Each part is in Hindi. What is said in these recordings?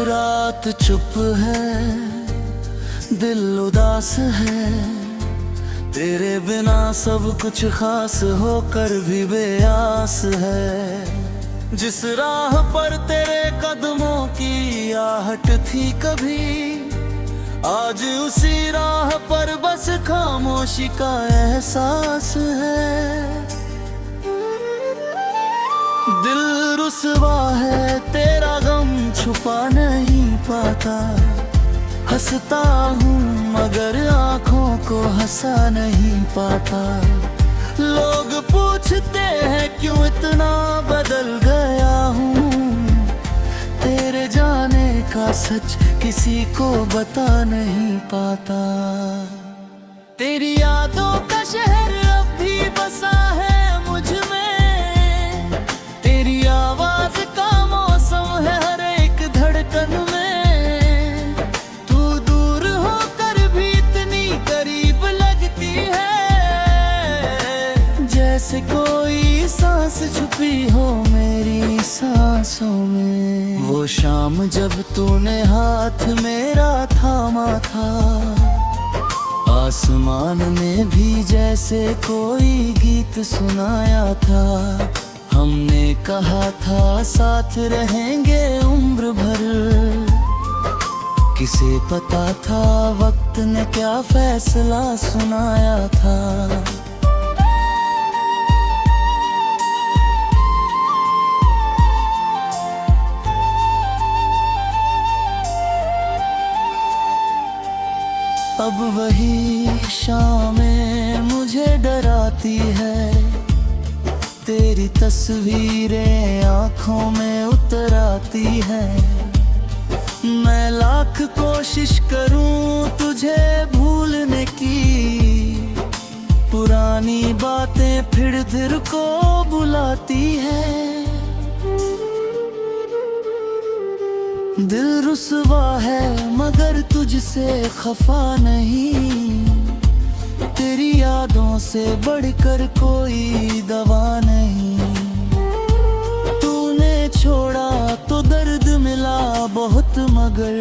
रात चुप है, दिल उदास है, तेरे बिना सब कुछ खास होकर भी बेआस है। जिस राह पर तेरे कदमों की आहट थी कभी, आज उसी राह पर बस खामोशी का एहसास है। दिल रुसवा है, तेरा गम छुपा नहीं पाता। हंसता हूँ मगर आँखों को हंसा नहीं पाता। लोग पूछते हैं क्यों इतना बदल गया हूँ, तेरे जाने का सच किसी को बता नहीं पाता। तेरी यादों का शहर अब भी बसा है मुझ में, तेरी आवाज का मौसम है हर एक धड़कन में। तू दूर होकर भी इतनी करीब लगती है, जैसे कोई सांस छुपी हो मेरी सांसों में। वो शाम जब तूने हाथ मेरा थामा था, आसमान में भी जैसे कोई गीत सुनाया था। हमने कहा था साथ रहेंगे उम्र भर, किसे पता था वक्त ने क्या फैसला सुनाया था। अब वही शामें मुझे डराती है, तेरी तस्वीरें आँखों में उतर आती है। मैं लाख कोशिश करूं तुझे भूलने की, पुरानी बातें फिर दिल को बुलाती है। दिल रुसवा है मगर तुझसे खफा नहीं, तेरी यादों से बढ़कर कोई दवा नहीं। तूने छोड़ा तो दर्द मिला बहुत मगर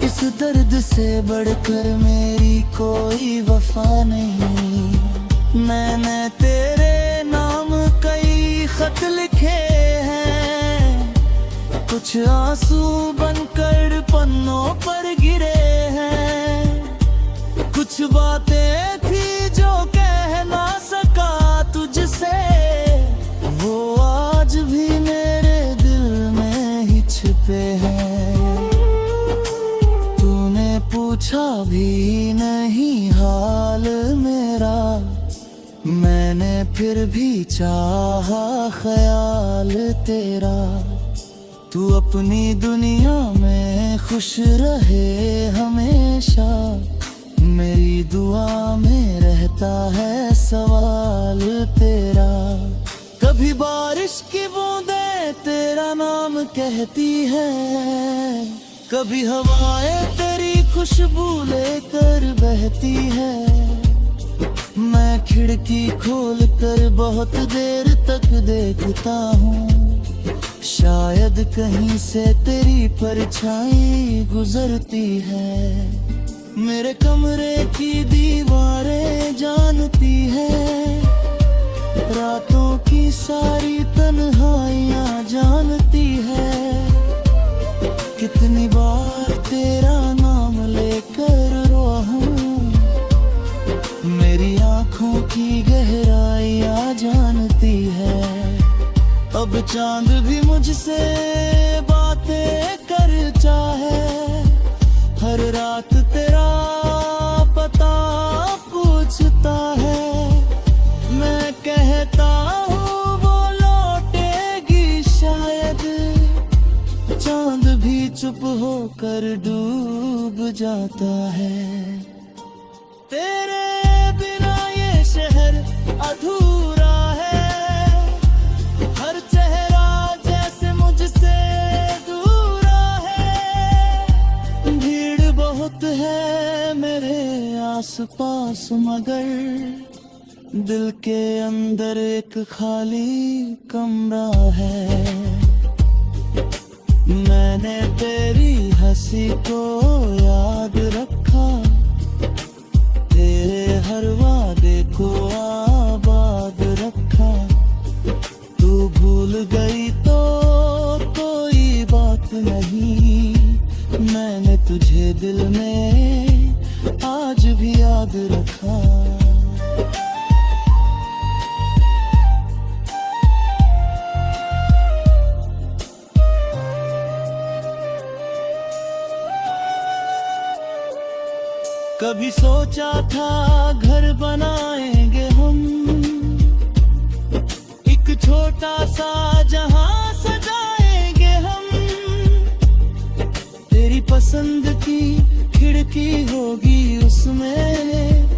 इस दर्द से बढ़कर मेरी कोई वफा नहीं। मैंने तेरे नाम कई खत लिखे हैं, कुछ आंसू बनकर पन्नों पर गिरे हैं। कुछ बातें थी जो कह ना सका तुझसे, वो आज भी मेरे दिल में ही छिपे हैं। तूने पूछा भी नहीं हाल मेरा, मैंने फिर भी चाहा ख्याल तेरा। तू अपनी दुनिया में खुश रहे हमेशा, मेरी दुआ में रहता है सवाल तेरा। कभी बारिश की बूंदें तेरा नाम कहती है, कभी हवाएं तेरी खुशबू लेकर बहती है। मैं खिड़की खोल कर बहुत देर तक देखता हूँ, शायद कहीं से तेरी परछाई गुजरती है। मेरे कमरे की दीवारें जानती है, रातों की सारी तन्हाइयाँ जानती है। कितनी बार तेरा नाम लेकर रोआ हूँ, मेरी आँखों की गहराइयाँ जानती है। अब चांद भी मुझसे बातें कर चाहे, हर रात तेरा पता पूछता है। मैं कहता हूँ वो लौटेगी शायद, चांद भी चुप होकर डूब जाता है। तेरे बिना ये शहर अधूरा है, हर चेहरा जैसे मुझसे दूरा है। भीड़ बहुत है मेरे आसपास मगर दिल के अंदर एक खाली कमरा है। मैंने तेरी हंसी को याद रखा, तेरे हर वादे को आबाद रखा। तू भूल गई तो कोई बात नहीं, मैंने तुझे दिल में आज भी याद रखा। कभी सोचा था घर बनाएंगे हम, एक छोटा सा जहां सजाएंगे हम। तेरी पसंद की खिड़की होगी उसमें,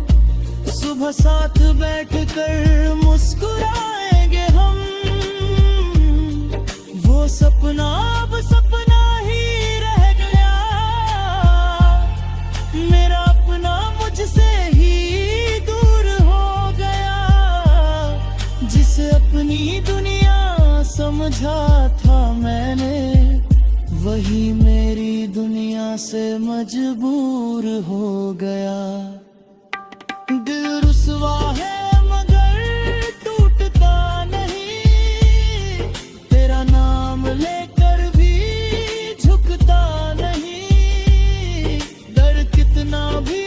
सुबह साथ बैठकर मुस्कुराएंगे हम। वो सपना अब सपना ही रह गया, मेरा मुझसे ही दूर हो गया। जिसे अपनी दुनिया समझा था मैंने, वही मेरी दुनिया से मजबूर हो गया। दिल रुसवा है मगर टूटता नहीं, तेरा नाम लेकर भी झुकता नहीं। डर कितना भी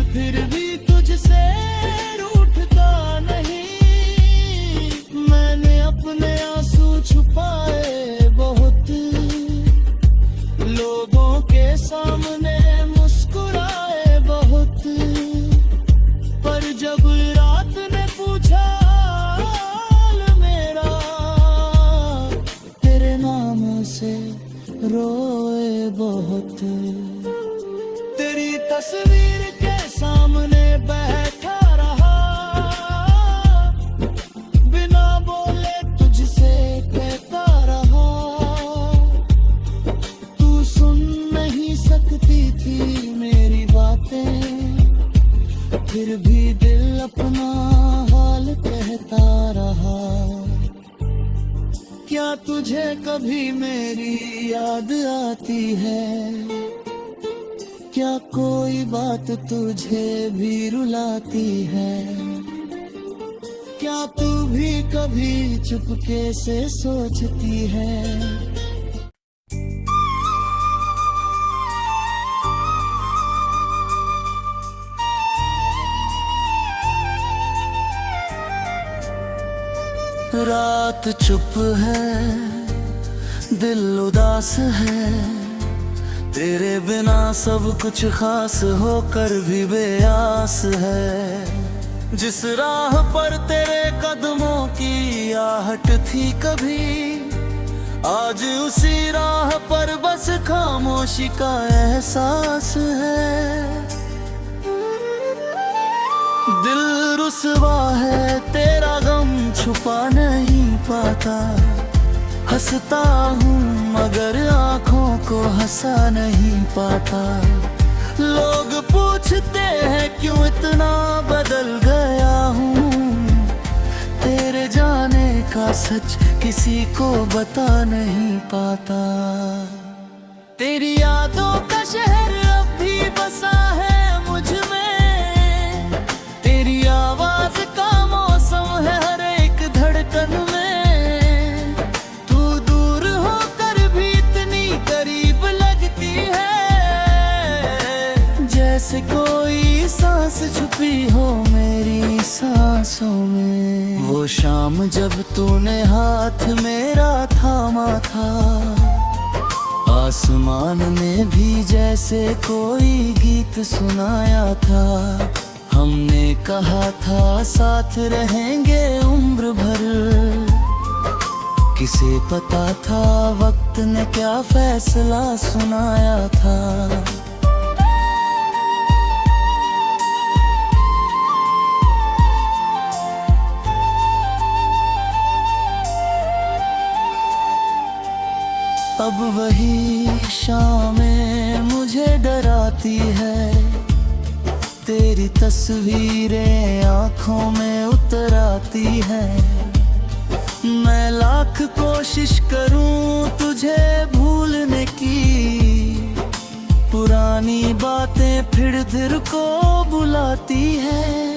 फिर भी तुझसे रूठता नहीं। मैंने अपने आंसू छुपाए बहुत, लोगों के सामने मुस्कुराए बहुत। पर जब रात ने पूछा हाल मेरा, तेरे नाम से रोए बहुत। तेरी तस्वीर सामने बैठा रहा, बिना बोले तुझसे कहता रहा। तू सुन नहीं सकती थी मेरी बातें, फिर भी दिल अपना हाल कहता रहा। क्या तुझे कभी मेरी याद आती है? क्या कोई बात तुझे भी रुलाती है? क्या तू भी कभी चुपके से सोचती है? रात चुप है, दिल उदास है, तेरे बिना सब कुछ खास होकर भी बेआस है। जिस राह पर तेरे कदमों की आहट थी कभी, आज उसी राह पर बस खामोशी का एहसास है। दिल रुसवा है, तेरा गम छुपा नहीं पाता। हंसता हूँ मगर आँखों को हंसा नहीं पाता। लोग पूछते हैं क्यों इतना बदल गया हूँ, तेरे जाने का सच किसी को बता नहीं पाता। तेरी यादों का शहर अब भी बसा है मुझ में, तेरी आवाज का मौसम है हर एक धड़कन में। जैसे कोई सांस छुपी हो मेरी सांसों में। वो शाम जब तूने हाथ मेरा थामा था, आसमान ने भी जैसे कोई गीत सुनाया था। हमने कहा था साथ रहेंगे उम्र भर, किसे पता था वक्त ने क्या फैसला सुनाया था। अब वही शामें मुझे डराती है, तेरी तस्वीरें आंखों में उतर आती है। लाख कोशिश करूं तुझे भूलने की, पुरानी बातें फिर दिल को बुलाती है।